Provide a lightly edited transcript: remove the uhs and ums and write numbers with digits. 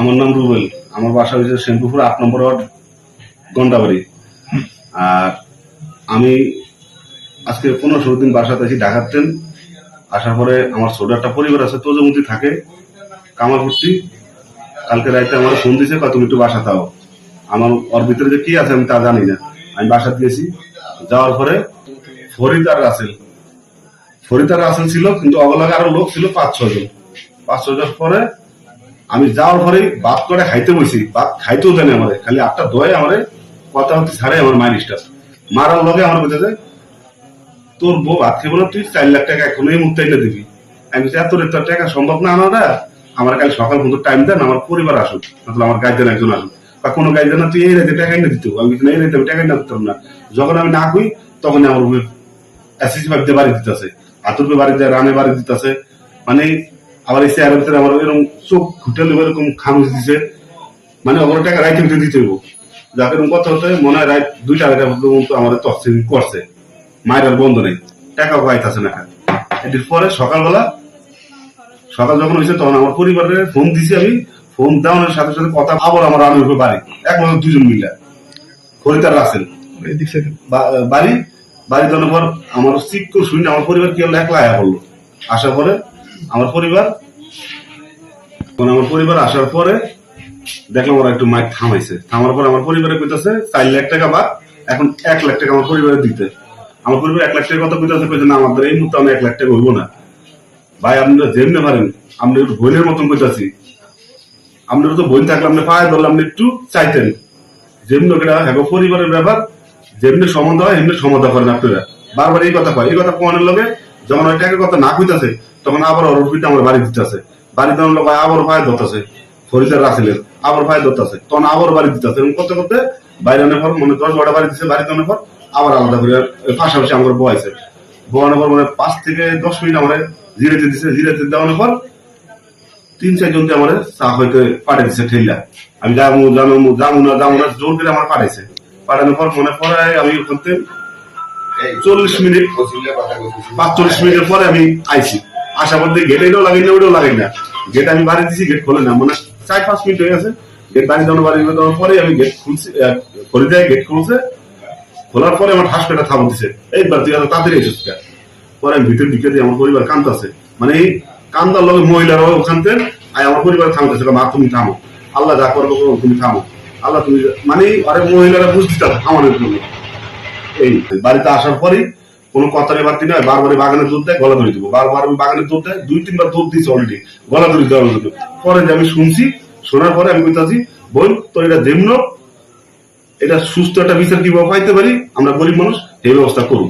আমার নাম রুবেল। আমার বাসা হচ্ছে শ্যামপুকুর ৮ নম্বর ওয়ার্ড গন্ডাবাড়ি। আর আমি আজকে 15-16 দিন বাসাতে আছি ঢাকাতেন। আসার পরে আমার ছোট একটা পরিবার আছে, তোজমতি থাকে কামারপুরটি। কালকে রাইতে আমার ফোন দিয়েছে, তুমি একটু বাসা থাও। আমার ওর ভিতরে যে কি আছে আমি তা জানি না। আমি বাসাতে গেছি, যাওয়ার পরে ফরিদ আর রাসেল ছিল, কিন্তু অগলাগে আরো লোক ছিল 5-6 জন। 5-6 জন পরে আমি যাওয়ার পরে ভাত করে খাইতে বসি, ভাত খাইতেও জানি আমার খালি 8টা দোয়ে আমার কথা হচ্ছে ছাড়ে আমার মাইল স্টার মারার লগে আমার বলতে তোর বউ ভাত খেবো না, তুই 4 লাখ টাকা এখন এই মুহূর্তে এনে দিবি। আমি বলছি এত টাকা সম্ভব না আনাটা, আমার কাল সকাল পর্যন্ত টাইম দেন, আমার পরিবার আসুক, তাহলে আমার গাইডেন একজন আসুক, বা কোনো গাইডেন না তুই এই রাতে টাকা এনে দিতে। আমি এই রাতে টাকা এনে দিতাম না। যখন আমি না কই তখন আমার এসএসসি ভাবতে বাড়ি দিতেছে, হাতুরকে বাড়ি দেয়, রানে বাড়ি দিতেছে। মানে আবার এই চেয়ারের ভিতরে আমার এরকম চোখ ঘুটালে এরকম খামুচ দিছে। মানে ওগুলো টাকা রাইতে ভিতরে দিতে হইব। যাকে এরকম কথা হতে মনে হয় রাত 2টা পর্যন্ত আমাদের তফসিল করছে, মায়ের বন্ধ নেই, টাকাও পাইতেছে না। এটির পরে সকাল যখন হয়েছে তখন আমার পরিবারের ফোন দিছি। আমি ফোন দেওয়ানোর সাথে সাথে কথা আবার আমার আনুর বাড়ি একমাত্র 2 জন মিলে ফরিদার রাসেল বাড়ি দেওয়ার পর আমার চিক করে শুনে আমার পরিবার কি হলো, একলা আয়া বললো। আসার পরে আমার পরিবার আসার পরে দেখলাম ওরা একটু মাইক থামাইছে। থামার পর আমার পরিবারে কইতাছে 4 লাখ টাকা বা এখন 1 লাখ টাকা আমার পরিবারে দিতে। আমার পরিবার 1 লাখ টাকার কথা কইতাছে, কইছে না আমাদের এই মুহূর্তে আমি 1 লাখ টাকা হইব না। ভাই আপনারা যেমনি পারেন, আপনি একটু বোনের মতন কইতাছি, আপনারা তো বোন থাকলে আপনি পায়ে ধরলে আপনি একটু চাইতেন। যেমনি পরিবারের ব্যাপার, যেমনি সমাধা হয় এমনি সমাধা করেন আপনারা। বারবার এই কথা কয়, এই কথা কোয়ানের লগে যখন ওই টাকার কথা না কইতাছে তখন আবার অরুপিতে আমার বাড়ি দিতেছে। বাড়ি দেওয়ার লোক আবার পায়ে ধরতেছে, ফরিদার রাসেলের আবার পায়ে ধরতেছে, তখন আবার বাড়ি দিতেছে। এরকম করতে করতে বাইরে আনার পর মানে 10-12টা বাড়ি দিচ্ছে। বাড়িতে আনার পর আবার আলাদা করে পাশাপাশি আমার বয়াইছে। বয়ানোর পর মানে 5 থেকে 10 মিনিট আমার জিরেতে দিচ্ছে। জিরেতে দেওয়ানোর পর 3-4 জন আমার চা হইতে পাঠিয়ে দিচ্ছে ঠেলা। আমি যাবো না জোর করে আমার পাঠাইছে। পাঠানোর পর মনে পড়ে আমি ওখান থেকে 45 মিনিটের পরে আমি আইছি। আসার মধ্যে গেট এটাও লাগাই না, ওটাও লাগাই না। গেট আমি বাড়ি দিচ্ছি, গেট খোলে না। মানে 4-5 মিনিট হয়ে গেছে। গেট বাড়ি দেওয়ার পরে আমি গেট খুলছি, খোলে দেয়, গেট খুলছে। খোলার পরে আমার হাসপাতালটা থাম দিচ্ছে, এইবার তুই এত তাড়াতাড়ি এসেছিস। পরে আমি ভিতর দিকে দিয়ে আমার পরিবার কান্দতেছে। মানে এই কান্দার লগে মহিলারা ওখান থেকে আমার পরিবার থামতেছে, মা তুমি থামো, আল্লাহ যা করবো তুমি থামো, আল্লাহ তুমি। মানে আরে মহিলারা বুঝতে আমাদের জন্য। এই বাড়িতে আসার পরে কোনো কথারে বাড়তি নয়, বারবারই বাগানে দুধ দেয়, গলা ধরে দেবো। বারবার বাগানে দুধ দেয়, 2-3 বার দুধ দিচ্ছে অলরেডি, গলা ধরে দেওয়ার জন্য। পরে যে আমি শুনছি, শোনার পরে আমি কইতাছি বোন তো এটা যেমন এটা সুস্থ একটা বিচার কিভাবে পাইতে পারি, আমরা গরিব মানুষ এই ব্যবস্থা করুন।